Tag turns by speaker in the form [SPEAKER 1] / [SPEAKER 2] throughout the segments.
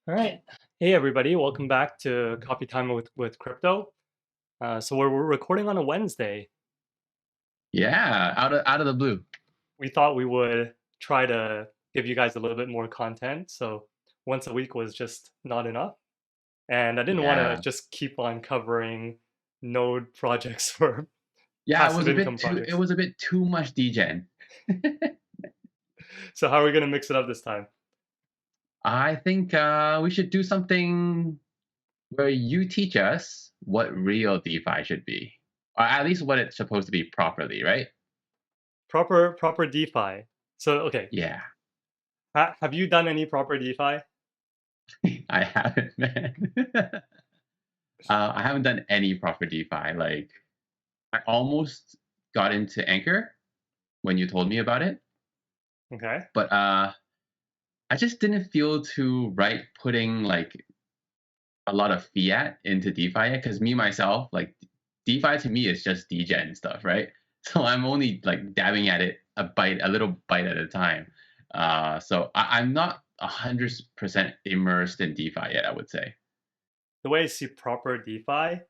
[SPEAKER 1] All right. Hey, everybody. Welcome back to Coffee Time with Crypto. So we're recording on a Wednesday.
[SPEAKER 2] Yeah, out of the blue.
[SPEAKER 1] We thought we would try to give you guys a little bit more content. So once a week was just not enough. And I didn't want to
[SPEAKER 2] Yeah.
[SPEAKER 1] just keep on covering node projects or
[SPEAKER 2] Yeah,
[SPEAKER 1] passive income
[SPEAKER 2] it
[SPEAKER 1] projects.
[SPEAKER 2] was a bit too much degen.
[SPEAKER 1] So how are we going to mix it up this time?
[SPEAKER 2] I think we should do something where you teach us what real DeFi should be. Or at least what it's supposed to be properly, right?
[SPEAKER 1] Proper DeFi. So, okay.
[SPEAKER 2] Yeah.
[SPEAKER 1] Have you done any proper DeFi?
[SPEAKER 2] I haven't, man. I haven't done any proper DeFi. Like I almost got into Anchor when you told me about it,
[SPEAKER 1] Okay.
[SPEAKER 2] but I just didn't feel too right putting like a lot of fiat into DeFi because me myself, like DeFi to me is just degen stuff, right? So I'm only like dabbing at it a little bite at a time. So I'm not 100% immersed in DeFi yet, I would say.
[SPEAKER 1] The way I see proper DeFi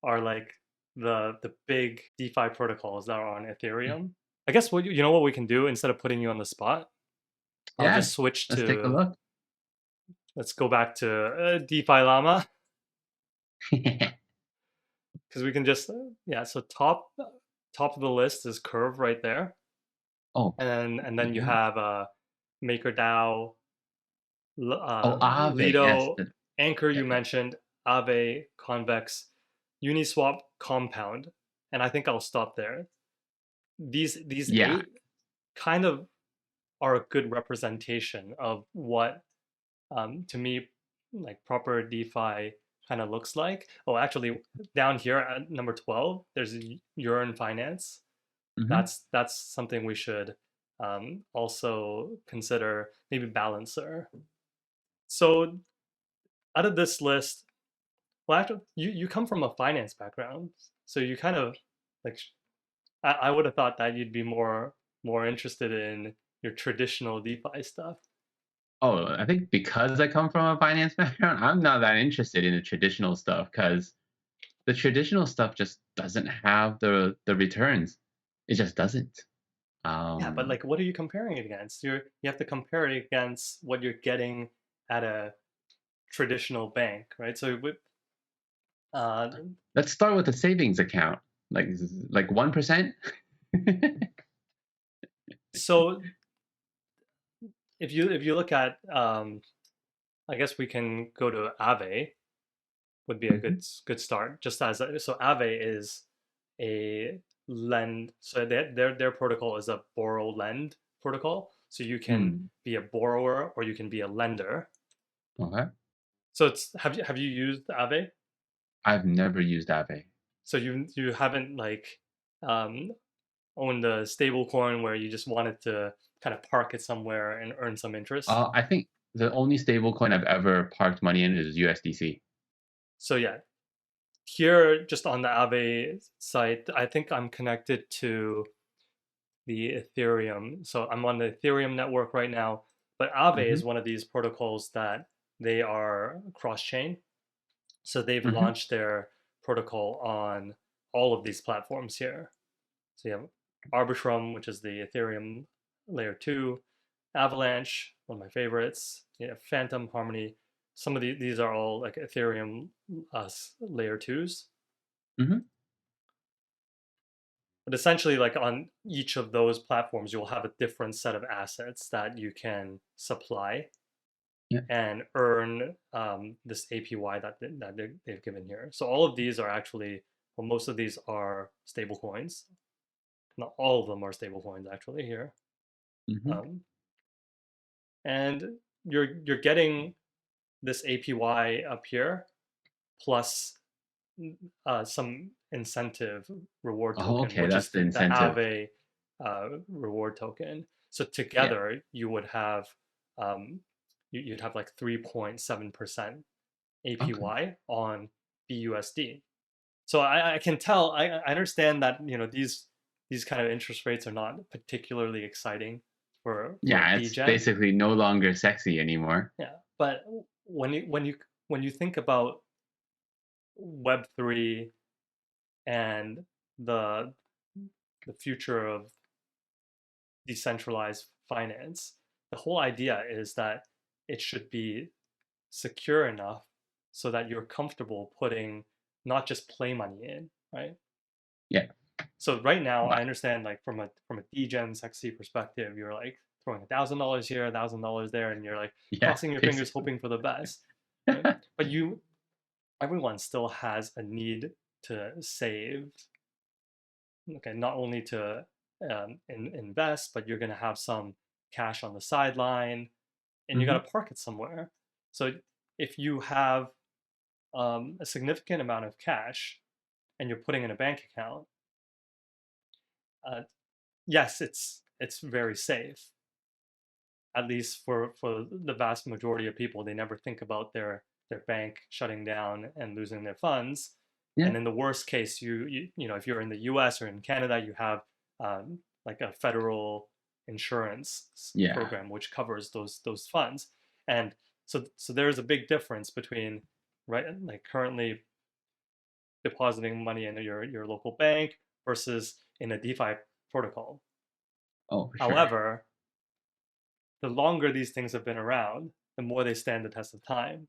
[SPEAKER 1] are like the big DeFi protocols that are on Ethereum. I guess what you know what we can do instead of putting you on the spot, I'll
[SPEAKER 2] Yeah,
[SPEAKER 1] just switch
[SPEAKER 2] let's take a
[SPEAKER 1] to
[SPEAKER 2] look.
[SPEAKER 1] let's go back to DeFi Llama because we can just yeah. So top of the list is Curve right there,
[SPEAKER 2] Oh,
[SPEAKER 1] and then you
[SPEAKER 2] yeah.
[SPEAKER 1] have MakerDAO,
[SPEAKER 2] Oh, Aave, yes.
[SPEAKER 1] Lido, Anchor
[SPEAKER 2] Yeah,
[SPEAKER 1] you
[SPEAKER 2] yeah.
[SPEAKER 1] mentioned, Aave, Convex, Uniswap, Compound, and I think I'll stop there. These
[SPEAKER 2] Yeah,
[SPEAKER 1] eight kind of are a good representation of what to me like proper DeFi kind of looks like. Oh, actually, down here at number 12, there's Yearn Finance.
[SPEAKER 2] hmm
[SPEAKER 1] That's something we should also consider. Maybe Balancer. So out of this list, well, actually, you come from a finance background, so you kind of like I would have thought that you'd be more interested in your traditional DeFi stuff.
[SPEAKER 2] Oh, I think because I come from a finance background, I'm not that interested in the traditional stuff because the traditional stuff just doesn't have the returns. It just doesn't.
[SPEAKER 1] Yeah, but
[SPEAKER 2] Um,
[SPEAKER 1] like, what are you comparing it against? You have to compare it against what you're getting at a traditional bank, right? So with uh,
[SPEAKER 2] let's start with a savings account, like 1%.
[SPEAKER 1] so if you look at I guess we can go to Aave would be a
[SPEAKER 2] Mhm.
[SPEAKER 1] good start. Just as so Aave is a lend. So their protocol is a borrow lend protocol. So you can
[SPEAKER 2] Hmm.
[SPEAKER 1] be a borrower or you can be a lender.
[SPEAKER 2] Okay.
[SPEAKER 1] So it's have you used Aave?
[SPEAKER 2] I've never used Aave.
[SPEAKER 1] So you haven't like um, owned a stable coin where you just wanted to kind of park it somewhere and earn some interest.
[SPEAKER 2] I think the only stable coin I've ever parked money in is USDC.
[SPEAKER 1] So yeah, here just on the Aave site, I think I'm connected to the Ethereum. So I'm on the Ethereum network right now, but Aave
[SPEAKER 2] hmm
[SPEAKER 1] is one of these protocols that they are cross-chain. So they've
[SPEAKER 2] hmm
[SPEAKER 1] launched their protocol on all of these platforms here. So you have Arbitrum, which is the Ethereum layer 2, Avalanche, one of my favorites, you have Phantom, Harmony. Some of these are all like Ethereum layer 2s.
[SPEAKER 2] hmm
[SPEAKER 1] But essentially, like on each of those platforms, you'll have a different set of assets that you can supply
[SPEAKER 2] Yeah.
[SPEAKER 1] and earn this APY they've given here. So all of these are actually, well, most of these are stable coins. Not all of them are stable coins actually here.
[SPEAKER 2] hmm
[SPEAKER 1] Um, and you're getting this APY up here plus some incentive reward
[SPEAKER 2] Oh,
[SPEAKER 1] token,
[SPEAKER 2] okay.
[SPEAKER 1] which
[SPEAKER 2] That's
[SPEAKER 1] is
[SPEAKER 2] the
[SPEAKER 1] the
[SPEAKER 2] incentive.
[SPEAKER 1] AAVE reward token. So
[SPEAKER 2] Yeah.
[SPEAKER 1] together you would have um, you'd have like 3.7%
[SPEAKER 2] Okay.
[SPEAKER 1] APY on BUSD. So I can tell I understand that these kind of interest rates are not particularly exciting for a
[SPEAKER 2] Yeah, it's
[SPEAKER 1] degen.
[SPEAKER 2] basically no longer sexy anymore.
[SPEAKER 1] Yeah, but when you think about Web3 and the the future of decentralized finance, the whole idea is that it should be secure enough so that you're comfortable putting not just play money in, right?
[SPEAKER 2] Yeah.
[SPEAKER 1] So right now, I
[SPEAKER 2] But
[SPEAKER 1] understand like from a degen sexy perspective, you're like throwing $1,000 here, $1,000 there, and you're like
[SPEAKER 2] yeah,
[SPEAKER 1] crossing your fingers,
[SPEAKER 2] basically.
[SPEAKER 1] hoping for the best, right? But everyone still has a need to save. Okay, not only to invest, but you're gonna have some cash on the sideline, and you got
[SPEAKER 2] Hmm.
[SPEAKER 1] to park it somewhere. So if you have a significant amount of cash and you're putting in a bank account, uh, yes, it's very safe. At least for the vast majority of people, they never think about their bank shutting down and losing their funds.
[SPEAKER 2] Yeah.
[SPEAKER 1] And in the worst case, if you're in the U.S. or in Canada, you have like a federal insurance
[SPEAKER 2] Yeah.
[SPEAKER 1] program which covers those funds. And so there is a big difference between right like currently depositing money in your local bank versus in a DeFi protocol.
[SPEAKER 2] Oh, for sure.
[SPEAKER 1] However, the longer these things have been around, the more they stand the test of time.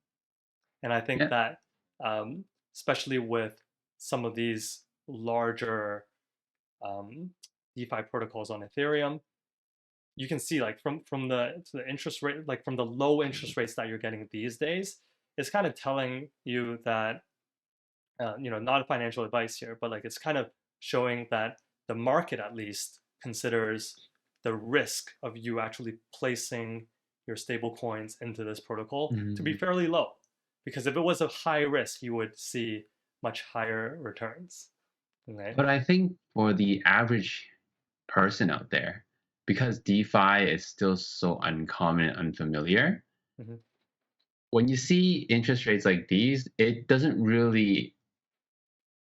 [SPEAKER 1] And I think
[SPEAKER 2] Yeah.
[SPEAKER 1] that, um, especially with some of these larger um, DeFi protocols on Ethereum, you can see like from the interest rate, like from the low interest rates that you're getting these days, it's kind of telling you that, not financial advice here, but like it's kind of showing that the market at least considers the risk of you actually placing your stable coins into this protocol to be
[SPEAKER 2] Mm.
[SPEAKER 1] fairly low. Because if it was a high risk, you would see much higher returns. Okay.
[SPEAKER 2] But I think for the average person out there, because DeFi is still so uncommon and unfamiliar,
[SPEAKER 1] Mhm.
[SPEAKER 2] when you see interest rates like these, it doesn't really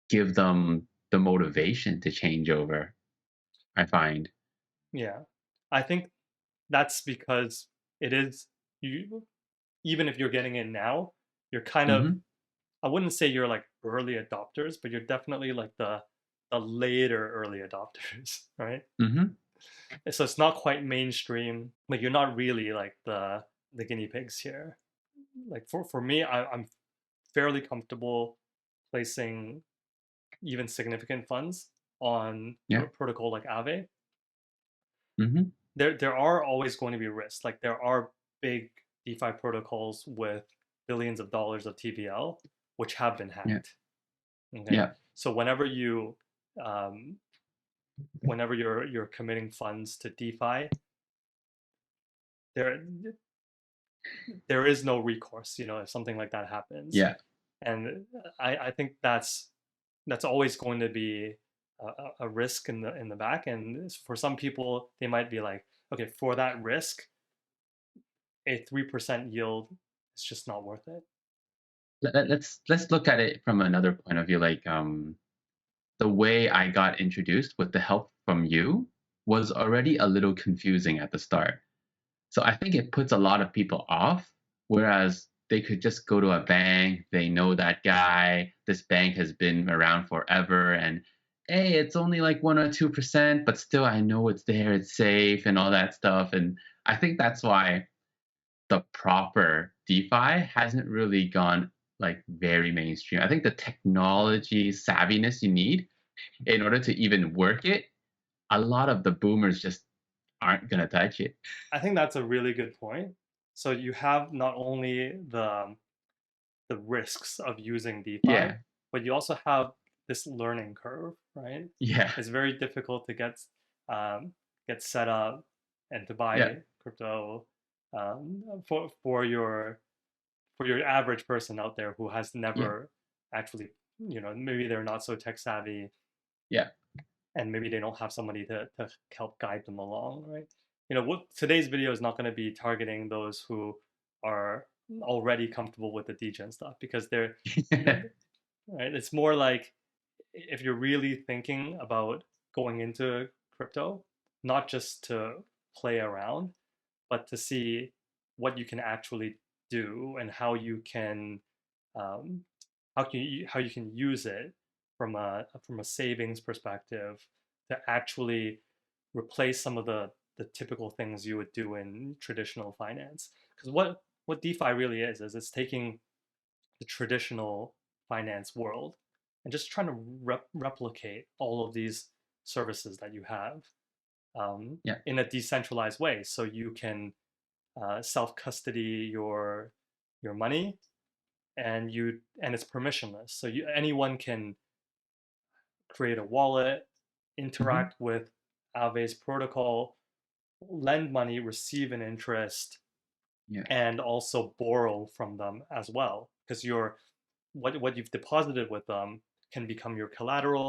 [SPEAKER 2] give them the motivation to change over, I find.
[SPEAKER 1] Yeah. I think that's because it is you even if you're getting in now, you're kind of
[SPEAKER 2] Hmm.
[SPEAKER 1] I wouldn't say you're like early adopters, but you're definitely like the later early adopters, right?
[SPEAKER 2] Hmm.
[SPEAKER 1] So it's not quite mainstream. Like you're not really like the guinea pigs here. Like for me, I'm fairly comfortable placing even significant funds on
[SPEAKER 2] Yeah.
[SPEAKER 1] protocol like AAVE.
[SPEAKER 2] Hmm.
[SPEAKER 1] There are always going to be risks. Like there are big DeFi protocols with billions of dollars of TVL, which have been
[SPEAKER 2] Yeah.
[SPEAKER 1] hacked. Okay,
[SPEAKER 2] Yeah.
[SPEAKER 1] so um, whenever you're committing funds to DeFi, there there is no recourse. If something like that happens,
[SPEAKER 2] Yeah.
[SPEAKER 1] and I think that's always going to be a risk in the back. And for some people, they might be like, okay, for that risk, a 3% yield is just not worth it.
[SPEAKER 2] Let's look at it from another point of view. Like the way I got introduced with the help from you was already a little confusing at the start. So I think it puts a lot of people off, whereas they could just go to a bank, they know that guy, this bank has been around forever, and hey, it's only like 1 or 2%, but still I know it's there, it's safe, and all that stuff. And I think that's why the proper DeFi hasn't really gone like very mainstream. I think the technology savviness you need in order to even work it, a lot of the boomers just aren't gonna touch it.
[SPEAKER 1] I think that's a really good point. So you have not only the risks of using DeFi,
[SPEAKER 2] Yeah,
[SPEAKER 1] but you also have this learning curve, right?
[SPEAKER 2] yeah,
[SPEAKER 1] It's very difficult to um, get set up and to
[SPEAKER 2] yeah,
[SPEAKER 1] buy crypto for your average person out there who has
[SPEAKER 2] yeah,
[SPEAKER 1] never actually, maybe they're not so tech savvy
[SPEAKER 2] yeah.
[SPEAKER 1] and maybe they don't have somebody to help guide them along, right? What today's video is not going to be targeting those who are already comfortable with the degen stuff because right. It's more like if you're really thinking about going into crypto, not just to play around, but to see what you can actually do and how you can um, how you can use it from a savings perspective to actually replace some of the typical things you would do in traditional finance. Because what DeFi really is it's taking the traditional finance world and just trying to replicate all of these services that you have
[SPEAKER 2] Yeah.
[SPEAKER 1] in a decentralized way, so you can self custody your money, and it's permissionless. So anyone can create a wallet,
[SPEAKER 2] Hmm.
[SPEAKER 1] interact with AAVE's protocol, lend money, receive an interest,
[SPEAKER 2] Yeah.
[SPEAKER 1] and also borrow from them as well. Because what you've deposited with them can become your collateral,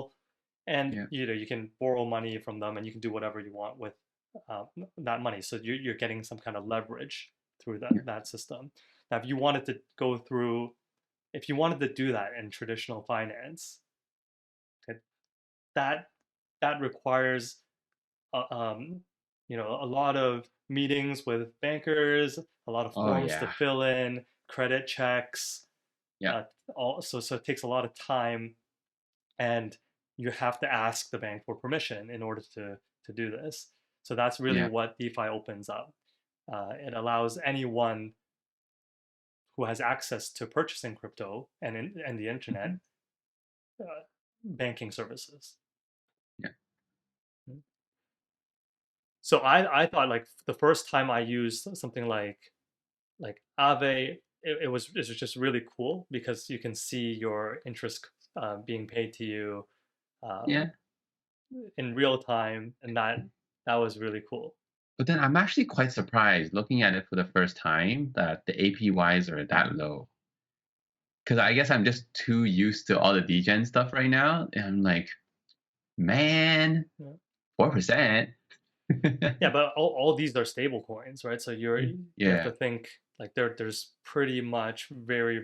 [SPEAKER 1] and
[SPEAKER 2] Yeah.
[SPEAKER 1] you can borrow money from them, and you can do whatever you want with uh, that money. So you're getting some kind of leverage through
[SPEAKER 2] Yeah.
[SPEAKER 1] that system. Now, if you wanted to go through, if you wanted to do that in traditional finance, okay, that that requires um, a lot of meetings with bankers, a lot of
[SPEAKER 2] Oh
[SPEAKER 1] forms to
[SPEAKER 2] yeah.
[SPEAKER 1] fill in, credit checks.
[SPEAKER 2] Yeah.
[SPEAKER 1] Uh, so it takes a lot of time, and you have to ask the bank for permission in order to do this. So that's really
[SPEAKER 2] Yeah.
[SPEAKER 1] what DeFi opens up. It allows anyone who has access to purchasing crypto and the
[SPEAKER 2] Hmm.
[SPEAKER 1] internet uh, banking services.
[SPEAKER 2] Yeah.
[SPEAKER 1] So I thought like the first time I used something like Aave, it was just really cool because you can see your interest being paid to you
[SPEAKER 2] Yeah.
[SPEAKER 1] um, in real time, and that was really cool.
[SPEAKER 2] But then I'm actually quite surprised looking at it for the first time that the APYs are that low. Because I guess I'm just too used to all the degen stuff right now. And I'm like, man,
[SPEAKER 1] Yeah,
[SPEAKER 2] 4%.
[SPEAKER 1] yeah, but all these are stable coins, right? So you have
[SPEAKER 2] Yeah.
[SPEAKER 1] to think like there's pretty much very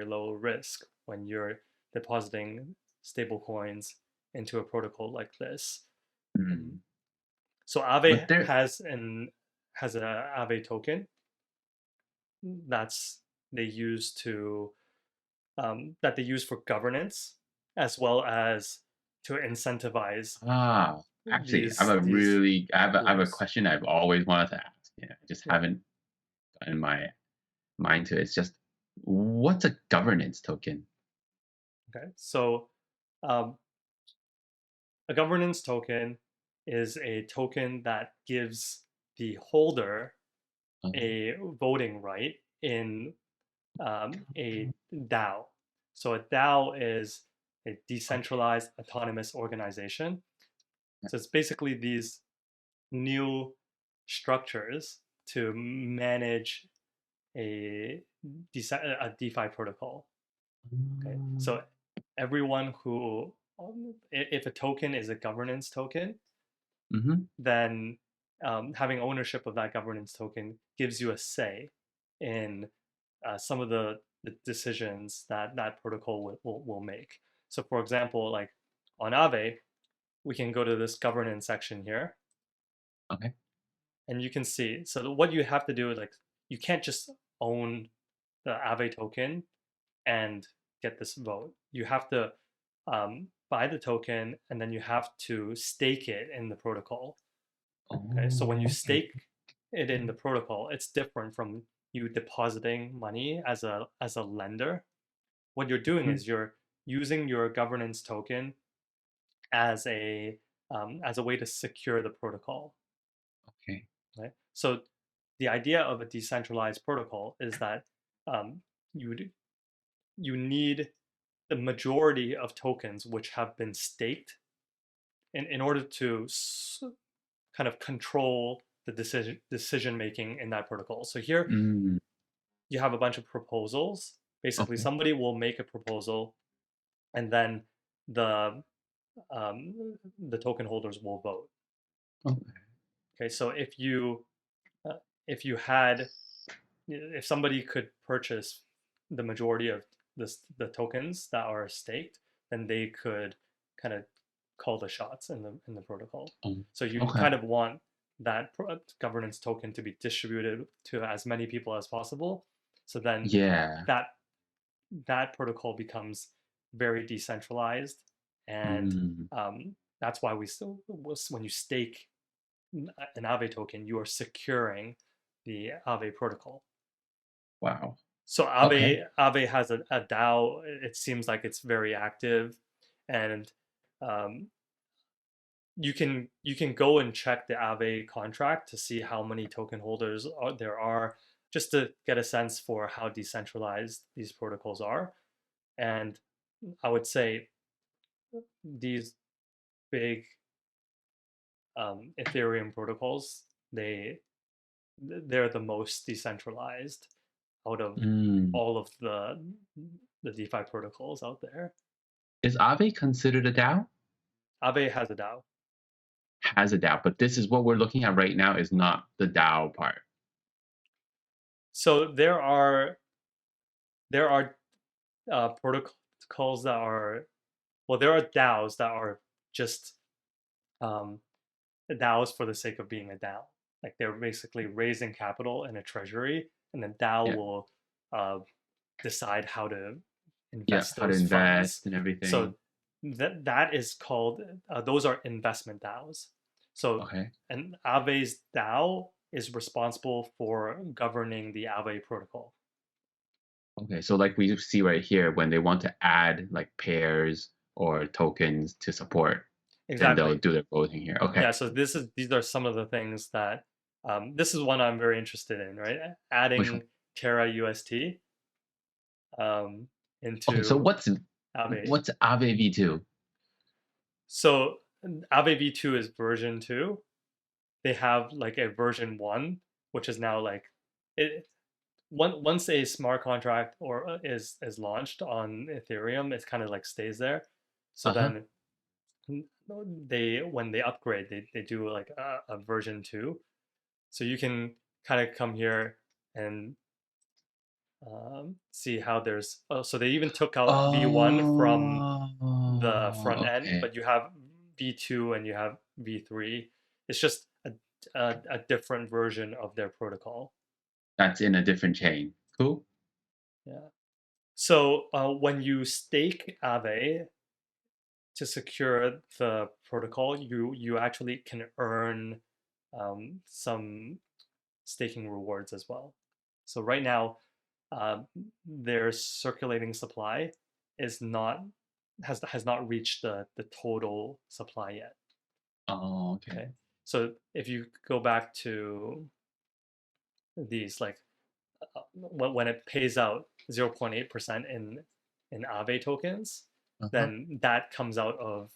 [SPEAKER 1] low risk when you're depositing stable coins into a protocol like this. Um,
[SPEAKER 2] Mm.
[SPEAKER 1] so
[SPEAKER 2] But
[SPEAKER 1] Aave
[SPEAKER 2] there,
[SPEAKER 1] has a Aave token that's they use to that they use for governance as well as to incentivize
[SPEAKER 2] ah, actually,
[SPEAKER 1] these
[SPEAKER 2] I have a
[SPEAKER 1] tools.
[SPEAKER 2] question I've always wanted to ask. Yeah, I just
[SPEAKER 1] Yeah.
[SPEAKER 2] haven't gotten my mind to it. It's just, what's a governance token?
[SPEAKER 1] Okay. So um, a governance token is a token that gives the holder
[SPEAKER 2] Um,
[SPEAKER 1] a voting right in a DAO. So a DAO is a
[SPEAKER 2] okay.
[SPEAKER 1] decentralized autonomous organization.
[SPEAKER 2] Yeah.
[SPEAKER 1] So it's basically these new structures to manage a, a DeFi protocol. Okay, so everyone who, if a token is a governance token,
[SPEAKER 2] Mm-hmm.
[SPEAKER 1] then having ownership of that governance token gives you a say in some of the decisions that that protocol will make. So, for example, like on Aave, we can go to this governance section here,
[SPEAKER 2] Okay.
[SPEAKER 1] and you can see. So, what you have to do is like you can't just own the Aave token and get this vote. You have to buy the token, and then you have to stake it in the protocol. Okay, so when you
[SPEAKER 2] Oh, okay.
[SPEAKER 1] stake it in the protocol, it's different from you depositing money as a lender. What you're doing
[SPEAKER 2] Mhm.
[SPEAKER 1] is you're using your governance token as as a way to secure the protocol.
[SPEAKER 2] Okay.
[SPEAKER 1] Right. So the idea of a decentralized protocol is that um, you you need the majority of tokens which have been staked in order to kind of control the decision making in that protocol. So here
[SPEAKER 2] Mm,
[SPEAKER 1] you have a bunch of proposals. Basically,
[SPEAKER 2] okay.
[SPEAKER 1] somebody will make a proposal, and then the the token holders will vote.
[SPEAKER 2] Okay.
[SPEAKER 1] Okay, so uh, if you had if somebody could purchase the majority of the tokens that are staked, then they could kind of call the shots in the protocol. So you
[SPEAKER 2] Okay.
[SPEAKER 1] kind of want that governance token to be distributed to as many people as possible, So then
[SPEAKER 2] Yeah.
[SPEAKER 1] that that protocol becomes very decentralized, and
[SPEAKER 2] Mm,
[SPEAKER 1] that's why we still when you stake an Aave token, you are securing the Aave protocol.
[SPEAKER 2] wow.
[SPEAKER 1] So
[SPEAKER 2] Okay.
[SPEAKER 1] Aave has a DAO. It seems like it's very active, and um, you can go and check the Aave contract to see how many token holders there are, just to get a sense for how decentralized these protocols are. And I would say these big Ethereum protocols, they're the most decentralized out of
[SPEAKER 2] Mm.
[SPEAKER 1] all of the DeFi protocols out there.
[SPEAKER 2] Is Aave considered a DAO?
[SPEAKER 1] Aave has a DAO.
[SPEAKER 2] Has a DAO, but this is what we're looking at right now is not the DAO part.
[SPEAKER 1] So there are protocols that are, well, there are DAOs that are just um, DAOs for the sake of being a DAO. Like they're basically raising capital in a treasury, and then DAO
[SPEAKER 2] Yeah.
[SPEAKER 1] will uh, decide how to
[SPEAKER 2] Yeah.
[SPEAKER 1] invest
[SPEAKER 2] How to
[SPEAKER 1] those funds.
[SPEAKER 2] invest and everything.
[SPEAKER 1] So that is called those are investment DAOs. So
[SPEAKER 2] Okay.
[SPEAKER 1] an Aave's DAO is responsible for governing the Aave protocol.
[SPEAKER 2] Okay. So like we see right here, when they want to add like pairs or tokens to support, then they'll
[SPEAKER 1] Exactly.
[SPEAKER 2] do their voting here. Okay.
[SPEAKER 1] Yeah. So these are some of the things that this is one I'm very interested in, right?
[SPEAKER 2] Which one?
[SPEAKER 1] Adding Terra UST um,
[SPEAKER 2] Okay. So
[SPEAKER 1] into Aave.
[SPEAKER 2] what's Aave V2?
[SPEAKER 1] So Aave V2 is version 2. They have like a version 1, which is now like it once a smart contract or is launched on Ethereum, it kind of like stays there. So
[SPEAKER 2] Uh-huh.
[SPEAKER 1] then they when they upgrade, they do like a version 2. So you can kind of come here and see how there's so they even took out V1 from the front
[SPEAKER 2] Oh,
[SPEAKER 1] end,
[SPEAKER 2] okay.
[SPEAKER 1] but you have V2 and you have V3. It's just a different version of their protocol.
[SPEAKER 2] That's in a different chain. Cool.
[SPEAKER 1] Yeah. So when you stake Aave to secure the protocol, you actually can earn some staking rewards as well. So right now, uh, their circulating supply is not has not reached the total supply yet.
[SPEAKER 2] Oh, okay.
[SPEAKER 1] Okay, so if you go back to these, like when it pays out 0.8% in Aave tokens,
[SPEAKER 2] Uh-huh.
[SPEAKER 1] then that comes out of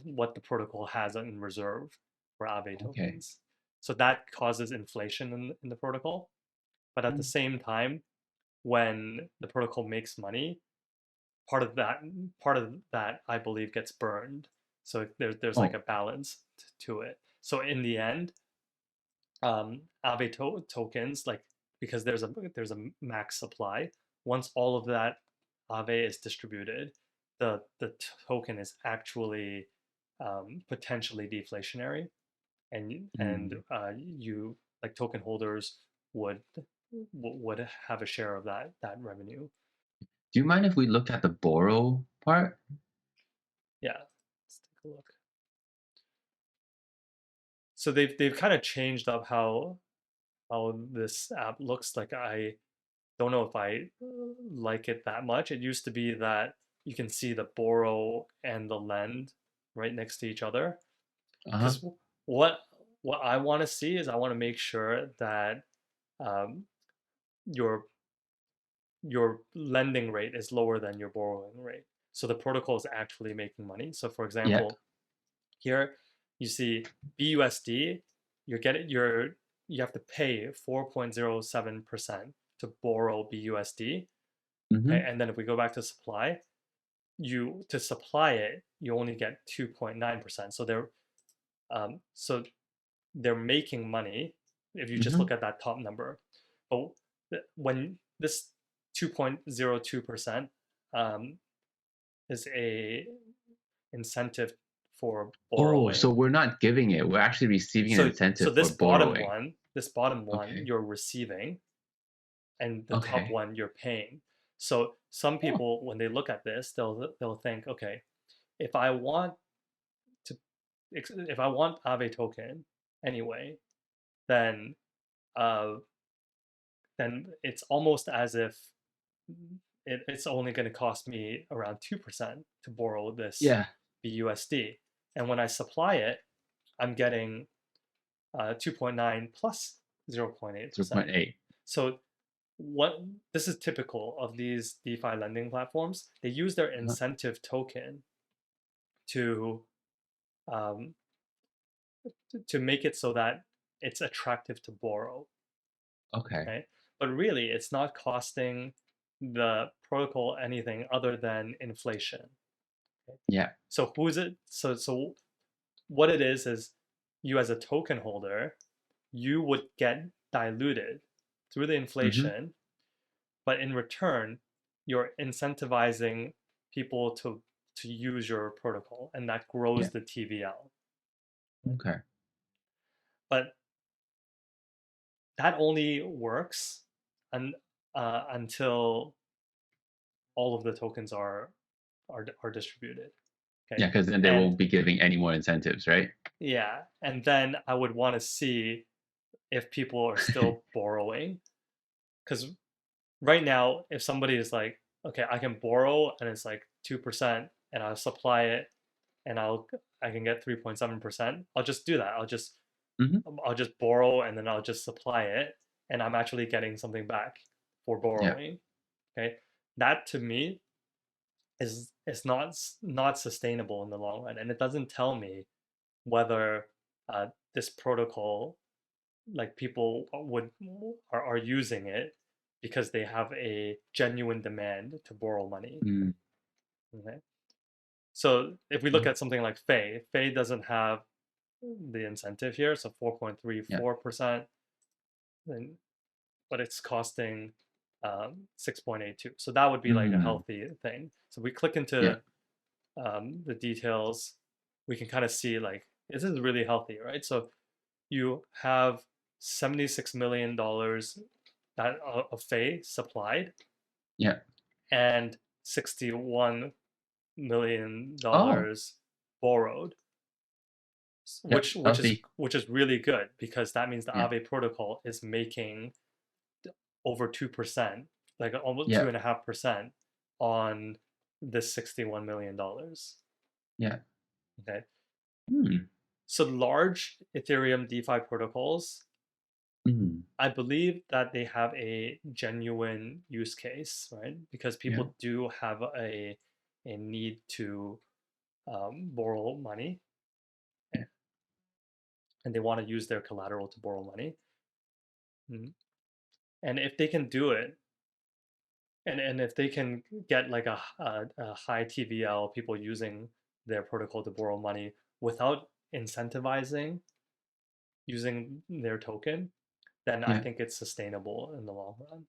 [SPEAKER 1] what the protocol has in reserve for Aave
[SPEAKER 2] Okay.
[SPEAKER 1] tokens. So that causes inflation in the protocol. But at the
[SPEAKER 2] Mm.
[SPEAKER 1] same time, when the protocol makes money, part of that part of that I believe gets burned. So there's like
[SPEAKER 2] Oh,
[SPEAKER 1] a balance to it. So in the end, Aave tokens, like because there's a max supply. Once all of that Aave is distributed, the token is actually potentially deflationary, and
[SPEAKER 2] mm.
[SPEAKER 1] you like token holders would would have a share of that revenue.
[SPEAKER 2] Do you mind if we look at the borrow part?
[SPEAKER 1] Yeah, let's take a look. So they've kind of changed up how this app looks. Like I don't know if I like it that much. It used to be that you can see the borrow and the lend right next to each other.
[SPEAKER 2] Uh-huh.
[SPEAKER 1] Because what what I want to see is I want to make sure that um, your your lending rate is lower than your borrowing rate. So the protocol is actually making money. So for
[SPEAKER 2] Yeah.
[SPEAKER 1] example, here you see BUSD, you have to pay 4.07% to borrow BUSD. Okay,
[SPEAKER 2] Mm-hmm.
[SPEAKER 1] and then if we go back to supply, you to supply it, you only get 2.9%. So they're making money if you just
[SPEAKER 2] Mm-hmm.
[SPEAKER 1] look at that top number. But when this 2.02% um, is a incentive for
[SPEAKER 2] Oh, so
[SPEAKER 1] borrowing.
[SPEAKER 2] we're not giving it. We're actually receiving an
[SPEAKER 1] So
[SPEAKER 2] incentive for
[SPEAKER 1] this bottom
[SPEAKER 2] borrowing.
[SPEAKER 1] one,
[SPEAKER 2] Okay.
[SPEAKER 1] you're receiving, and the top
[SPEAKER 2] Okay.
[SPEAKER 1] one you're paying. So some
[SPEAKER 2] Oh.
[SPEAKER 1] people, when they look at this, they'll think, okay, if I want to if I want Aave token anyway, then uh, then it's almost as if it's only going to cost me around 2% to borrow this
[SPEAKER 2] Yeah.
[SPEAKER 1] BUSD. And when I supply it, I'm getting 2.9 plus 0.8%.
[SPEAKER 2] 0.8.
[SPEAKER 1] So what this is typical of these DeFi lending platforms. They use their
[SPEAKER 2] Uh-huh.
[SPEAKER 1] incentive token to um, to make it so that it's attractive to borrow,
[SPEAKER 2] Okay.
[SPEAKER 1] right? But really, it's not costing the protocol anything other than inflation. Okay?
[SPEAKER 2] Yeah.
[SPEAKER 1] So who is it? So what it is you as a token holder, you would get diluted through the
[SPEAKER 2] Mm-hmm.
[SPEAKER 1] inflation, but in return, you're incentivizing people to use your protocol, and that
[SPEAKER 2] Yeah.
[SPEAKER 1] grows the TVL.
[SPEAKER 2] Okay.
[SPEAKER 1] But that only works until all of the tokens are distributed. Okay,
[SPEAKER 2] Yeah, because then they
[SPEAKER 1] and
[SPEAKER 2] won't be giving any more incentives, right?
[SPEAKER 1] yeah, and then I would want to see if people are still borrowing, because right now, if somebody is like, okay, I can borrow and it's like 2%, and I'll supply it, and I can get 3.7%, I'll just do that.
[SPEAKER 2] Mm-hmm.
[SPEAKER 1] I'll just borrow and then I'll just supply it, and I'm actually getting something back for
[SPEAKER 2] Yeah.
[SPEAKER 1] borrowing. Okay, that to me is not sustainable in the long run, and it doesn't tell me whether this protocol, like people are using it because they have a genuine demand to borrow money.
[SPEAKER 2] Mm.
[SPEAKER 1] Okay, so if we look
[SPEAKER 2] Oh.
[SPEAKER 1] at something like Fei doesn't have the incentive here, so
[SPEAKER 2] Yeah.
[SPEAKER 1] 4.34%, and but it's costing 6.82. So that would be like a
[SPEAKER 2] Mm.
[SPEAKER 1] healthy thing. So we click
[SPEAKER 2] Yeah.
[SPEAKER 1] into the details, we can kind of see like this is really healthy, right? So you have $76 million that of Fei supplied
[SPEAKER 2] Yeah.
[SPEAKER 1] and $61 million
[SPEAKER 2] Oh.
[SPEAKER 1] borrowed,
[SPEAKER 2] Yep. Healthy.
[SPEAKER 1] which is really good because that means the
[SPEAKER 2] Yeah.
[SPEAKER 1] Aave protocol is making over 2%, like almost two
[SPEAKER 2] Yeah.
[SPEAKER 1] and a half percent on this $61 million.
[SPEAKER 2] Yeah.
[SPEAKER 1] Okay.
[SPEAKER 2] Hmm.
[SPEAKER 1] So large Ethereum DeFi protocols,
[SPEAKER 2] Mm.
[SPEAKER 1] I believe that they have a genuine use case, right? Because
[SPEAKER 2] Yeah.
[SPEAKER 1] people do have a need to borrow money,
[SPEAKER 2] Yeah.
[SPEAKER 1] and they want to use their collateral to borrow money. Mhm. And if they can do it, and if they can get like a high TVL, people using their protocol to borrow money without incentivizing using their token, then I
[SPEAKER 2] Yeah.
[SPEAKER 1] think it's sustainable in the long run.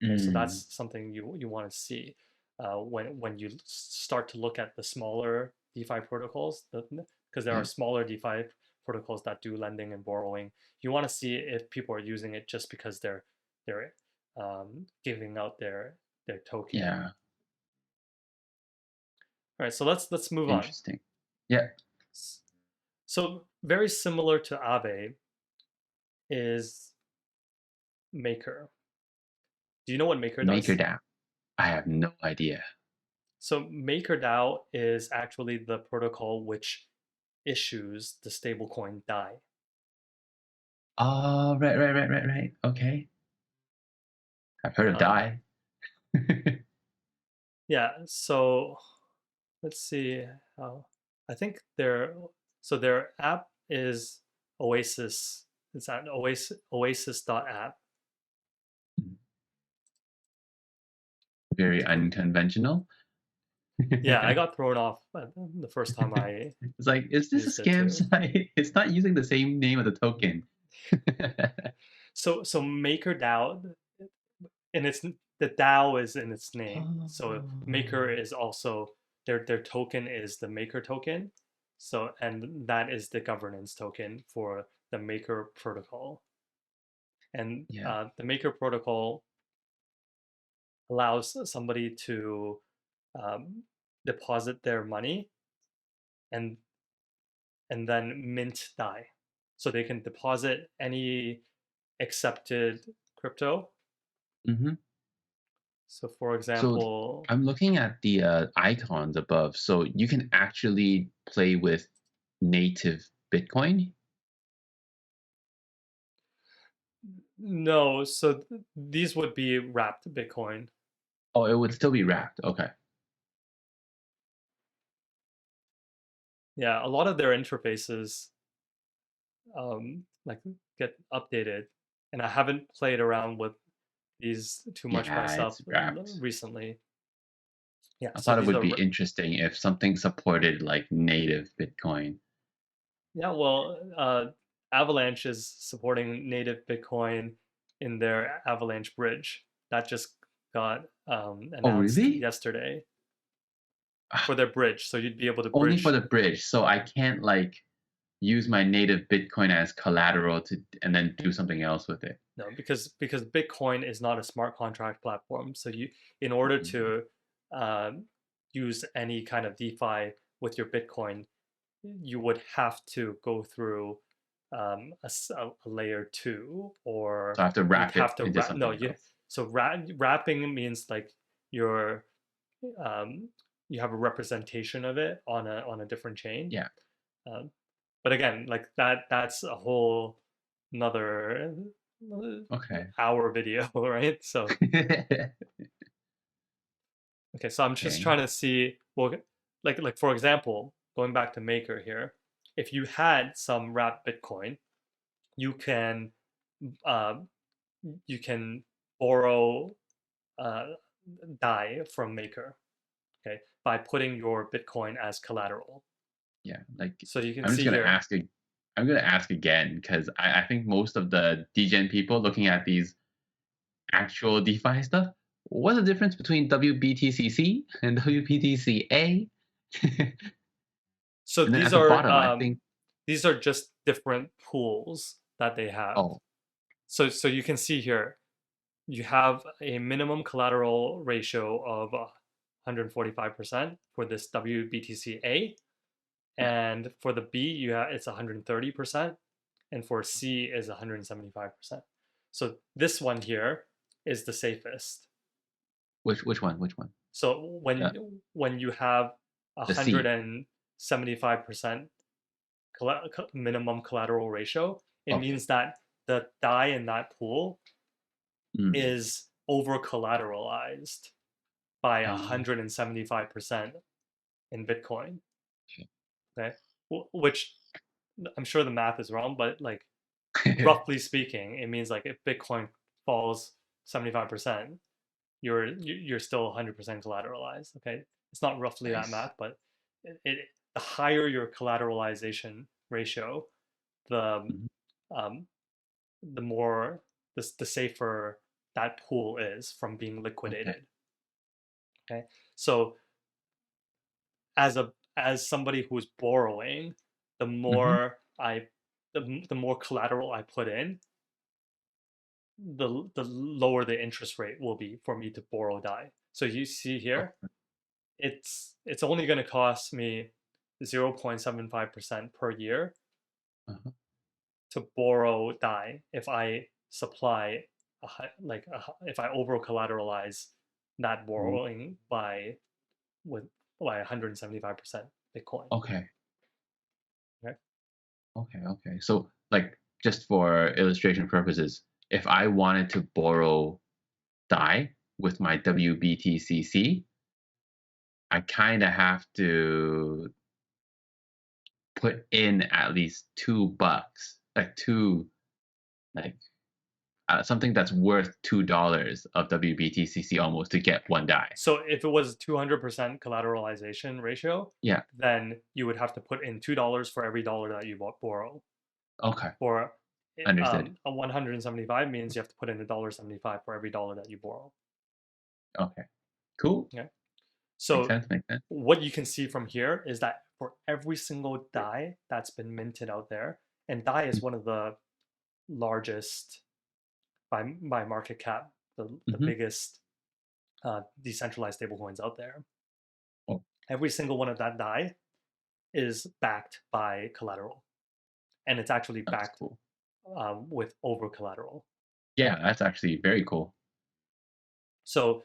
[SPEAKER 1] Okay, so
[SPEAKER 2] Mm.
[SPEAKER 1] that's something you want to see when you start to look at the smaller DeFi protocols, because there are
[SPEAKER 2] Yeah.
[SPEAKER 1] smaller DeFi protocols that do lending and borrowing. You want to see if people are using it just because they're giving out their token.
[SPEAKER 2] Yeah.
[SPEAKER 1] All right, so let's move on.
[SPEAKER 2] Interesting. Yeah.
[SPEAKER 1] So very similar to Aave is Maker. Do you know what Maker does?
[SPEAKER 2] MakerDAO. I have no idea.
[SPEAKER 1] So MakerDAO is actually the protocol which issues the stablecoin DAI.
[SPEAKER 2] Oh, right, right, right, right, right. Okay. I've heard of
[SPEAKER 1] Um,
[SPEAKER 2] DAI.
[SPEAKER 1] yeah, so let's see how I think their app is Oasis. It's at oasis.app.
[SPEAKER 2] Very unconventional.
[SPEAKER 1] Yeah, I
[SPEAKER 2] It's
[SPEAKER 1] got thrown off the first time I
[SPEAKER 2] like, is this a
[SPEAKER 1] used it
[SPEAKER 2] scam
[SPEAKER 1] too.
[SPEAKER 2] site? It's not using the same name of the token.
[SPEAKER 1] So MakerDAO, and it's the DAO is in its name. So Maker
[SPEAKER 2] Oh.
[SPEAKER 1] is also their token is the Maker token. So and that is the governance token for the Maker protocol. And
[SPEAKER 2] Yeah.
[SPEAKER 1] the Maker protocol allows somebody to deposit their money and then mint DAI. So they can deposit any accepted crypto.
[SPEAKER 2] Hmm.
[SPEAKER 1] So for
[SPEAKER 2] So
[SPEAKER 1] example,
[SPEAKER 2] I'm looking at the icons above. So you can actually play with native Bitcoin.
[SPEAKER 1] no, so these would be wrapped Bitcoin.
[SPEAKER 2] Oh, it would still be wrapped. Okay.
[SPEAKER 1] Yeah, a lot of their interfaces like get updated, and I haven't played around with these too much
[SPEAKER 2] Yeah,
[SPEAKER 1] myself
[SPEAKER 2] it's wrapped.
[SPEAKER 1] recently. Yeah,
[SPEAKER 2] I
[SPEAKER 1] so
[SPEAKER 2] thought it
[SPEAKER 1] these
[SPEAKER 2] would
[SPEAKER 1] are
[SPEAKER 2] be interesting if something supported like native Bitcoin.
[SPEAKER 1] yeah. Well, Avalanche is supporting native Bitcoin in their Avalanche bridge that just got
[SPEAKER 2] Oh,
[SPEAKER 1] announced
[SPEAKER 2] really?
[SPEAKER 1] yesterday
[SPEAKER 2] Ah,
[SPEAKER 1] for their bridge. So you'd be able to
[SPEAKER 2] only for
[SPEAKER 1] bridge.
[SPEAKER 2] the bridge. So I can't like use my native Bitcoin as collateral to and then do something else with it.
[SPEAKER 1] No, because Bitcoin is not a smart contract platform. So you, in order
[SPEAKER 2] Mhm.
[SPEAKER 1] to um, use any kind of DeFi with your Bitcoin, you would have to go through a layer two,
[SPEAKER 2] So
[SPEAKER 1] or
[SPEAKER 2] I have to
[SPEAKER 1] you'd
[SPEAKER 2] wrap it
[SPEAKER 1] have to
[SPEAKER 2] into
[SPEAKER 1] wrap. No,
[SPEAKER 2] something
[SPEAKER 1] you
[SPEAKER 2] else.
[SPEAKER 1] so wrapping means like you're um, you have a representation of it on a different chain.
[SPEAKER 2] Yeah.
[SPEAKER 1] Um, but again, like that's a whole another
[SPEAKER 2] Okay.
[SPEAKER 1] hour video, right? So okay, so I'm just
[SPEAKER 2] Okay.
[SPEAKER 1] trying to see, well, like for example, going back to Maker here, if you had some wrapped Bitcoin, you can um, you can borrow uh, DAI from Maker, okay, by putting your Bitcoin as collateral.
[SPEAKER 2] Yeah. Like
[SPEAKER 1] So you can
[SPEAKER 2] I'm just
[SPEAKER 1] see
[SPEAKER 2] gonna
[SPEAKER 1] here.
[SPEAKER 2] ask I'm gonna ask again because I think most of the DGen people looking at these actual DeFi stuff, what's the difference between WBTCC and WBTCA?
[SPEAKER 1] So
[SPEAKER 2] And then at the bottom, I think,
[SPEAKER 1] these are just different pools that they have.
[SPEAKER 2] oh,
[SPEAKER 1] So you can see here, you have a minimum collateral ratio of 145% for this WBTC-A,
[SPEAKER 2] yeah.
[SPEAKER 1] and for the B, it's 130%, and for C is 175%. So this one here is the safest.
[SPEAKER 2] Which one? Which one?
[SPEAKER 1] So
[SPEAKER 2] The
[SPEAKER 1] when you have
[SPEAKER 2] the C.
[SPEAKER 1] 175% minimum collateral ratio, it
[SPEAKER 2] Okay.
[SPEAKER 1] means that the DAI in that pool
[SPEAKER 2] Mm.
[SPEAKER 1] is over collateralized by
[SPEAKER 2] Ah,
[SPEAKER 1] 175% in Bitcoin.
[SPEAKER 2] okay.
[SPEAKER 1] Okay, which I'm sure the math is wrong, but like roughly speaking, it means like if Bitcoin falls 75%, you're still 100% collateralized. Okay, it's not roughly that
[SPEAKER 2] Nice.
[SPEAKER 1] math, but the higher your collateralization ratio, the
[SPEAKER 2] Mhm.
[SPEAKER 1] um, the more the safer that pool is from being
[SPEAKER 2] Okay.
[SPEAKER 1] liquidated. Okay, so as somebody who's borrowing, the
[SPEAKER 2] Mhm.
[SPEAKER 1] more I the more collateral I put in, the lower the interest rate will be for me to borrow DAI. So you see here,
[SPEAKER 2] Okay.
[SPEAKER 1] it's only going to cost me 0.75% per year
[SPEAKER 2] Uh-huh.
[SPEAKER 1] to borrow DAI if I supply if I over collateralize that
[SPEAKER 2] Ooh.
[SPEAKER 1] borrowing with by 175% Bitcoin.
[SPEAKER 2] Okay.
[SPEAKER 1] Okay.
[SPEAKER 2] Okay. Okay. So, like, just for illustration purposes, if I wanted to borrow Dai with my WBTCC, I kind of have to put in at least $2, like like something that's worth $2 of WBTCC almost to get one Dai.
[SPEAKER 1] So if it was 200% collateralization ratio,
[SPEAKER 2] Yeah.
[SPEAKER 1] then you would have to put in $2 for every dollar that you borrow.
[SPEAKER 2] Okay.
[SPEAKER 1] For
[SPEAKER 2] Understood.
[SPEAKER 1] a 175 means you have to put in $1.75 for every dollar that you borrow.
[SPEAKER 2] Okay. Cool.
[SPEAKER 1] Okay.
[SPEAKER 2] Makes
[SPEAKER 1] So
[SPEAKER 2] sense. Makes sense.
[SPEAKER 1] what you can see from here is that for every single DAI that's been minted out there, and DAI is one of the largest by market cap, the
[SPEAKER 2] Mm-hmm.
[SPEAKER 1] biggest decentralized stablecoins out there.
[SPEAKER 2] Oh,
[SPEAKER 1] Every single one of that DAI is backed by collateral, and it's actually
[SPEAKER 2] that's
[SPEAKER 1] backed
[SPEAKER 2] cool.
[SPEAKER 1] with over collateral.
[SPEAKER 2] Yeah, that's actually very cool.
[SPEAKER 1] So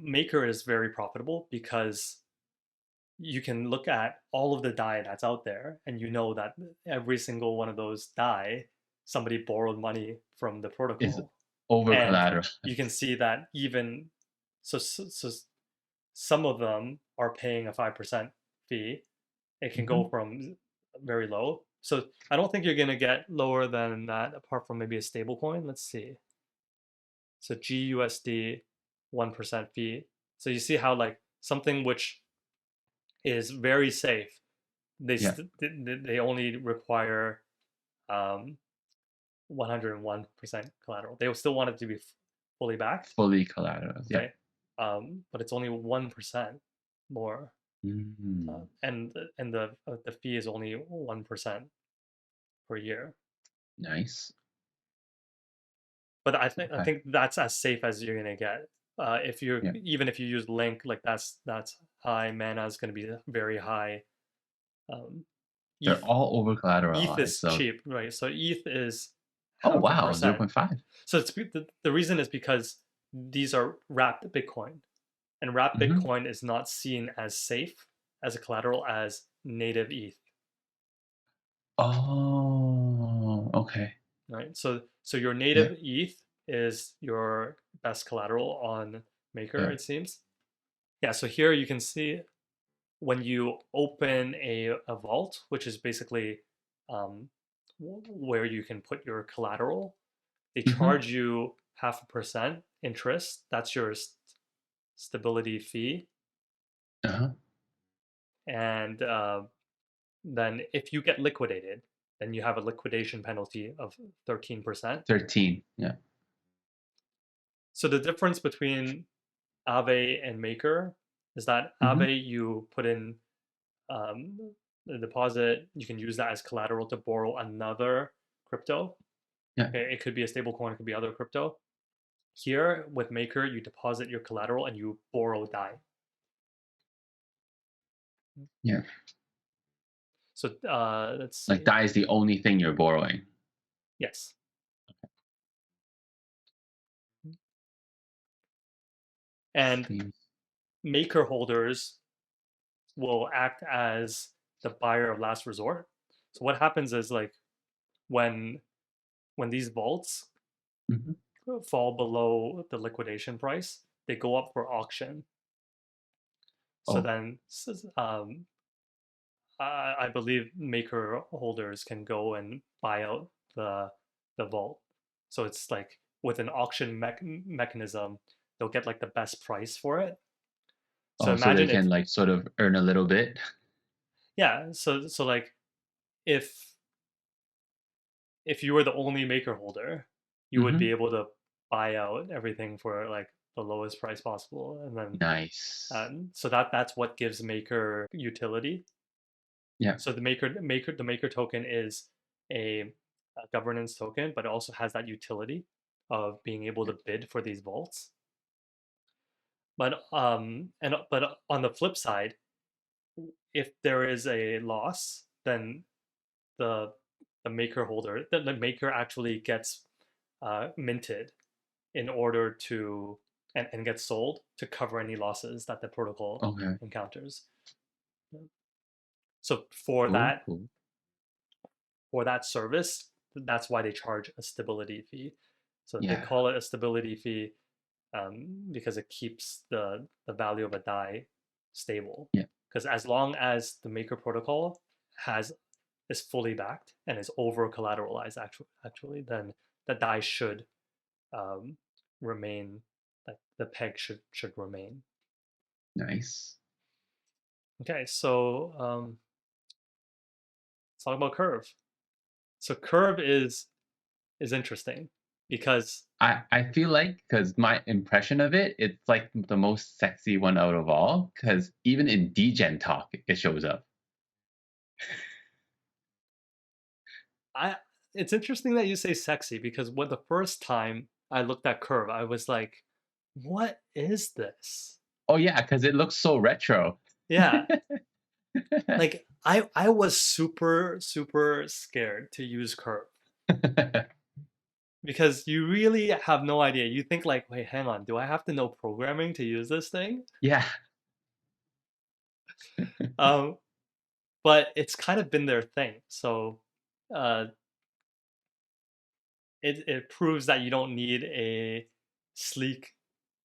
[SPEAKER 1] Maker is very profitable because you can look at all of the DAI that's out there, and you know that every single one of those DAI, somebody borrowed money from the
[SPEAKER 2] Is
[SPEAKER 1] protocol,
[SPEAKER 2] over
[SPEAKER 1] and
[SPEAKER 2] collateral.
[SPEAKER 1] you can see that even so some of them are paying a 5% fee. It can go
[SPEAKER 2] Hmm.
[SPEAKER 1] from very low. So I don't think you're gonna get lower than that, apart from maybe a stable coin. Let's see. So GUSD 1% fee. So you see how like something which is very safe,
[SPEAKER 2] Yeah,
[SPEAKER 1] they only require 101% collateral. They still want it to be fully backed,
[SPEAKER 2] fully collateral. Yeah.
[SPEAKER 1] okay? But it's only 1% more,
[SPEAKER 2] Mm,
[SPEAKER 1] and the fee is only 1% per year.
[SPEAKER 2] nice.
[SPEAKER 1] But I
[SPEAKER 2] Okay.
[SPEAKER 1] think that's as safe as you're gonna get. If you're
[SPEAKER 2] Yeah.
[SPEAKER 1] even if you use Link, like that's high. Mana is gonna be very high. Um,
[SPEAKER 2] They're
[SPEAKER 1] ETH
[SPEAKER 2] all over
[SPEAKER 1] ETH
[SPEAKER 2] collateralized.
[SPEAKER 1] is
[SPEAKER 2] So,
[SPEAKER 1] cheap, right? So ETH is
[SPEAKER 2] oh
[SPEAKER 1] half a
[SPEAKER 2] wow,
[SPEAKER 1] percent.
[SPEAKER 2] 0.5.
[SPEAKER 1] So the reason is because these are wrapped Bitcoin, and wrapped
[SPEAKER 2] Mm-hmm.
[SPEAKER 1] Bitcoin is not seen as safe as a collateral as native ETH,
[SPEAKER 2] Oh, okay.
[SPEAKER 1] right? So your
[SPEAKER 2] Yeah.
[SPEAKER 1] native ETH is your best collateral on Maker,
[SPEAKER 2] Yeah.
[SPEAKER 1] it seems. Yeah, so here you can see when you open a vault, which is basically um, where you can put your collateral, they
[SPEAKER 2] Mm-hmm.
[SPEAKER 1] charge you 0.5% interest. That's your stability fee.
[SPEAKER 2] Uh-huh.
[SPEAKER 1] And then if you get liquidated, then you have a liquidation penalty of 13%.
[SPEAKER 2] 13. Yeah.
[SPEAKER 1] So the difference between AAVE and Maker is that
[SPEAKER 2] Mm-hmm.
[SPEAKER 1] AAVE you put in um, the deposit, you can use that as collateral to borrow another crypto.
[SPEAKER 2] Yeah.
[SPEAKER 1] Okay, it could be a stable coin, it could be other crypto. Here with Maker, you deposit your collateral and you borrow DAI.
[SPEAKER 2] Yeah.
[SPEAKER 1] So let's
[SPEAKER 2] Like
[SPEAKER 1] see.
[SPEAKER 2] that is the only thing you're borrowing.
[SPEAKER 1] Yes. And
[SPEAKER 2] Seems.
[SPEAKER 1] Maker holders will act as the buyer of last resort. So what happens is like when these vaults
[SPEAKER 2] Mm-hmm.
[SPEAKER 1] fall below the liquidation price, they go up for auction. So
[SPEAKER 2] Oh,
[SPEAKER 1] then I believe Maker holders can go and buy out the vault. So it's like with an auction mechanism, they'll get like the best price for it. So
[SPEAKER 2] oh, so they
[SPEAKER 1] imagine if
[SPEAKER 2] can like sort of earn a little bit.
[SPEAKER 1] yeah, so like if you were the only Maker holder, you would
[SPEAKER 2] Mm-hmm.
[SPEAKER 1] be able to buy out everything for like the lowest price possible, and then
[SPEAKER 2] Nice.
[SPEAKER 1] so that's what gives Maker utility.
[SPEAKER 2] Yeah.
[SPEAKER 1] So the Maker token is a governance token, but it also has that utility of being able
[SPEAKER 2] Yeah.
[SPEAKER 1] to bid for these vaults. But on the flip side, if there is a loss, then the Maker holder, the Maker actually gets minted in order to and gets sold to cover any losses that the protocol
[SPEAKER 2] Okay.
[SPEAKER 1] encounters. So
[SPEAKER 2] Cool. Cool.
[SPEAKER 1] for that service, that's why they charge a stability fee. So they
[SPEAKER 2] Yeah.
[SPEAKER 1] call it a stability fee because it keeps the value of a DAI stable.
[SPEAKER 2] Yeah.
[SPEAKER 1] Because as long as the Maker protocol has is fully backed and is over collateralized, actually, then the DAI should um, remain. Like the peg should remain.
[SPEAKER 2] Nice.
[SPEAKER 1] Okay, so let's talk about Curve. So Curve is interesting because
[SPEAKER 2] I feel like because my impression of it, it's like the most sexy one out of all. Because even in DGen talk, it shows up.
[SPEAKER 1] I it's interesting that you say sexy because when the first time I looked at Curve, I was like, what is this?
[SPEAKER 2] Oh yeah, because it looks so retro.
[SPEAKER 1] Yeah, like I was super scared to use Curve because you really have no idea. You think like, wait, hang on, do I have to know programming to use this thing?
[SPEAKER 2] Yeah.
[SPEAKER 1] Um, but it's kind of been their thing. So uh, it proves that you don't need a sleek,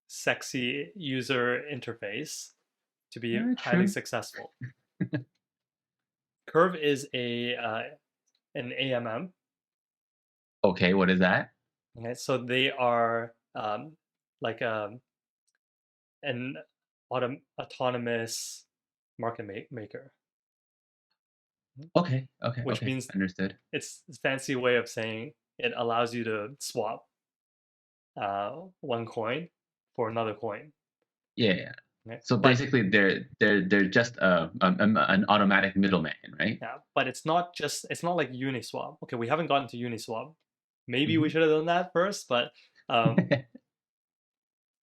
[SPEAKER 1] sexy user interface to be highly
[SPEAKER 2] True.
[SPEAKER 1] successful. Curve is a an AMM.
[SPEAKER 2] Okay, what is that?
[SPEAKER 1] Okay, so they are like an autonomous market maker,
[SPEAKER 2] Okay, okay,
[SPEAKER 1] which
[SPEAKER 2] okay.
[SPEAKER 1] means
[SPEAKER 2] Understood.
[SPEAKER 1] it's a fancy way of saying it allows you to swap one coin for another coin.
[SPEAKER 2] Yeah, yeah.
[SPEAKER 1] Okay?
[SPEAKER 2] So
[SPEAKER 1] But
[SPEAKER 2] basically, they're just an automatic middleman, right?
[SPEAKER 1] yeah, but it's not like Uniswap. Okay, we haven't gotten to Uniswap. Maybe we
[SPEAKER 2] Hmm.
[SPEAKER 1] should have done that first, but um,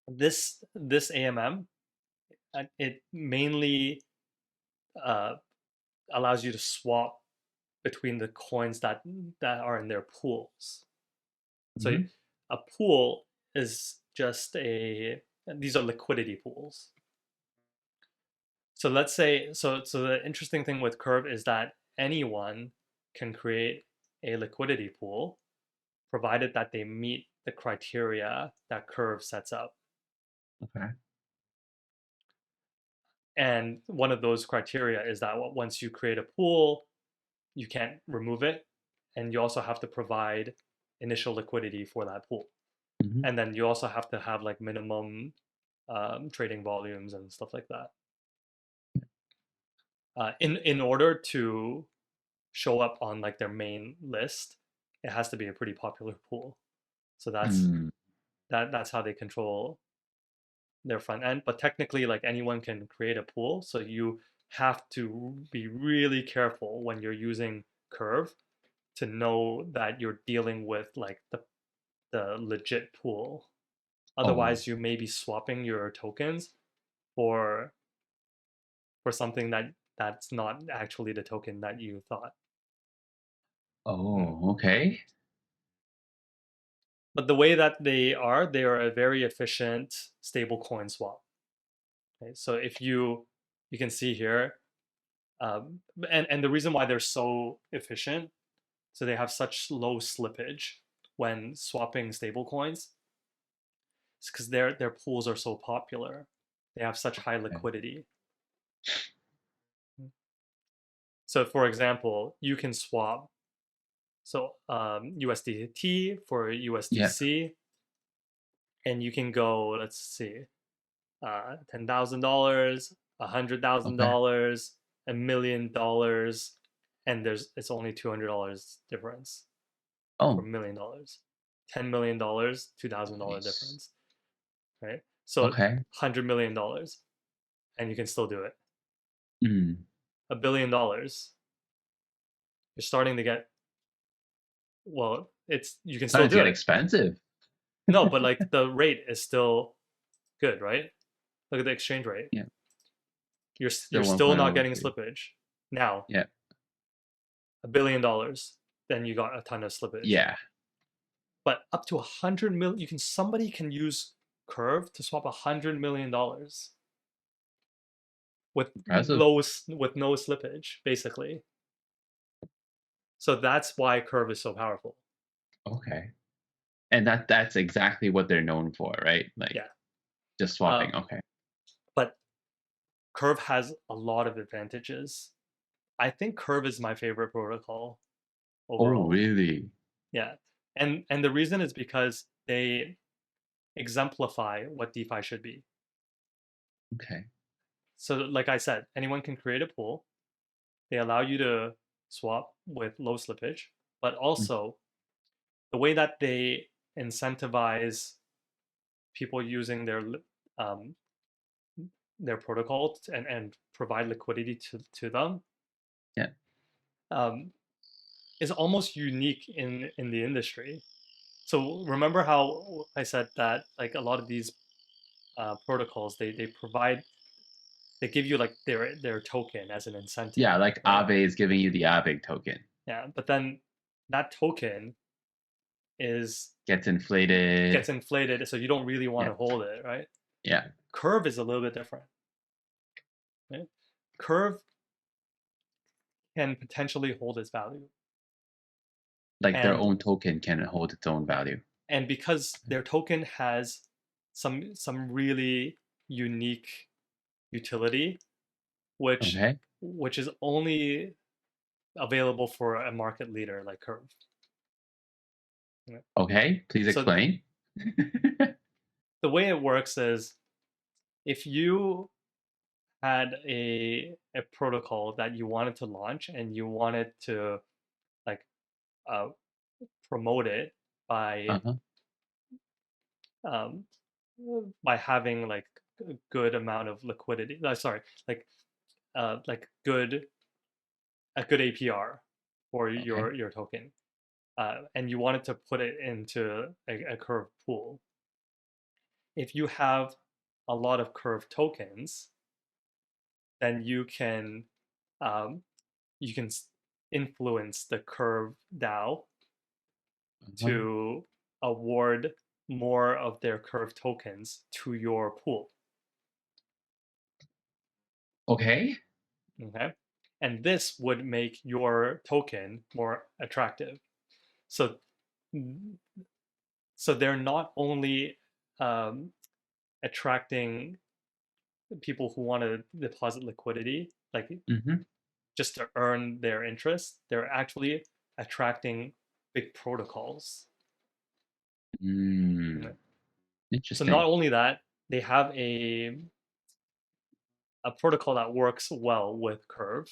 [SPEAKER 1] this AMM it mainly uh, allows you to swap between the coins that are in their pools. So
[SPEAKER 2] Hmm.
[SPEAKER 1] a pool is just a these are liquidity pools. So let's say so the interesting thing with Curve is that anyone can create a liquidity pool provided that they meet the criteria that Curve sets up.
[SPEAKER 2] Okay.
[SPEAKER 1] And one of those criteria is that once you create a pool, you can't remove it, and you also have to provide initial liquidity for that pool.
[SPEAKER 2] Hmm.
[SPEAKER 1] And then you also have to have like minimum trading volumes and stuff like that. In order to show up on like their main list, it has to be a pretty popular pool. So
[SPEAKER 2] Mm.
[SPEAKER 1] that's how they control their front end. But technically, like anyone can create a pool, so you have to be really careful when you're using Curve to know that you're dealing with like the legit pool.
[SPEAKER 2] Oh,
[SPEAKER 1] Otherwise, you may be swapping your tokens for for something that's not actually the token that you thought. Mm.
[SPEAKER 2] oh, okay.
[SPEAKER 1] But the way that they are a very efficient stablecoin swap. Okay? So if you can see here, and the reason why they're so efficient, so they have such low slippage when swapping stablecoins, is because their pools are so popular. They have such high
[SPEAKER 2] Okay.
[SPEAKER 1] liquidity. So for example, you can swap so USDT for
[SPEAKER 2] Yeah.
[SPEAKER 1] USDC, and you can go, let's see, $10,000,
[SPEAKER 2] Okay.
[SPEAKER 1] $100,000, $1 million, and it's only $200 difference for
[SPEAKER 2] Oh,
[SPEAKER 1] $1 million. $10 million, $2,000
[SPEAKER 2] nice.
[SPEAKER 1] difference, right? So
[SPEAKER 2] Okay.
[SPEAKER 1] $100 million, and you can still do it.
[SPEAKER 2] Mm.
[SPEAKER 1] $1 billion, you're starting to get well. It's you can still
[SPEAKER 2] Starting to
[SPEAKER 1] do
[SPEAKER 2] get
[SPEAKER 1] it.
[SPEAKER 2] expensive.
[SPEAKER 1] No, but like the rate is still good, right? Look at the exchange rate.
[SPEAKER 2] Yeah.
[SPEAKER 1] You're
[SPEAKER 2] Still
[SPEAKER 1] still not
[SPEAKER 2] 1.0.
[SPEAKER 1] getting slippage. Now,
[SPEAKER 2] Yeah.
[SPEAKER 1] $1 billion, then you got a ton of slippage.
[SPEAKER 2] Yeah.
[SPEAKER 1] But up to 100 million, somebody can use Curve to swap $100 million with
[SPEAKER 2] Impressive.
[SPEAKER 1] with no slippage, basically. So that's why Curve is so powerful.
[SPEAKER 2] Okay. And that's exactly what they're known for, right? Like
[SPEAKER 1] Yeah.
[SPEAKER 2] just
[SPEAKER 1] Uh,
[SPEAKER 2] swapping. Okay.
[SPEAKER 1] but Curve has a lot of advantages. I think Curve is my favorite protocol
[SPEAKER 2] Oh,
[SPEAKER 1] overall.
[SPEAKER 2] really?
[SPEAKER 1] Yeah. And the reason is because they exemplify what DeFi should be.
[SPEAKER 2] Okay.
[SPEAKER 1] So like I said, anyone can create a pool. They allow you to swap with low slippage, but
[SPEAKER 2] Mm.
[SPEAKER 1] also the way that they incentivize people using um, their protocol and provide liquidity to them
[SPEAKER 2] Yeah.
[SPEAKER 1] um, is almost unique in the industry. So remember how I said that like a lot of these protocols, they give you like their token as an incentive,
[SPEAKER 2] Yeah, like
[SPEAKER 1] right?
[SPEAKER 2] AAVE is giving you the AAVE token.
[SPEAKER 1] Yeah, but then that token is
[SPEAKER 2] Gets inflated.
[SPEAKER 1] gets inflated, so you don't really want
[SPEAKER 2] Yeah.
[SPEAKER 1] to hold it, right?
[SPEAKER 2] Yeah.
[SPEAKER 1] Curve is a little bit different. Right? Curve can potentially hold its value,
[SPEAKER 2] Like their
[SPEAKER 1] and
[SPEAKER 2] own token can hold its own value.
[SPEAKER 1] because their token has some really unique utility, which
[SPEAKER 2] Okay.
[SPEAKER 1] is only available for a market leader like Curve. Right?
[SPEAKER 2] Okay. Please
[SPEAKER 1] So
[SPEAKER 2] explain.
[SPEAKER 1] the way it works is if you had a protocol that you wanted to launch and you wanted to like uh, promote it by
[SPEAKER 2] Uh-huh.
[SPEAKER 1] um, by having like a good amount of liquidity. Sorry, like good a good APR for
[SPEAKER 2] Okay.
[SPEAKER 1] your token, and you wanted to put it into a Curve pool. If you have a lot of Curve tokens, then um, you can influence the Curve DAO
[SPEAKER 2] Uh-huh.
[SPEAKER 1] to award more of their Curve tokens to your pool.
[SPEAKER 2] Okay.
[SPEAKER 1] Okay, and this would make your token more attractive. So they're not only um, attracting people who want to deposit liquidity, like
[SPEAKER 2] Mm-hmm.
[SPEAKER 1] just to earn their interest. They're actually attracting big protocols.
[SPEAKER 2] Mm.
[SPEAKER 1] So not
[SPEAKER 2] Interesting.
[SPEAKER 1] only that, they have a protocol that works well with Curve.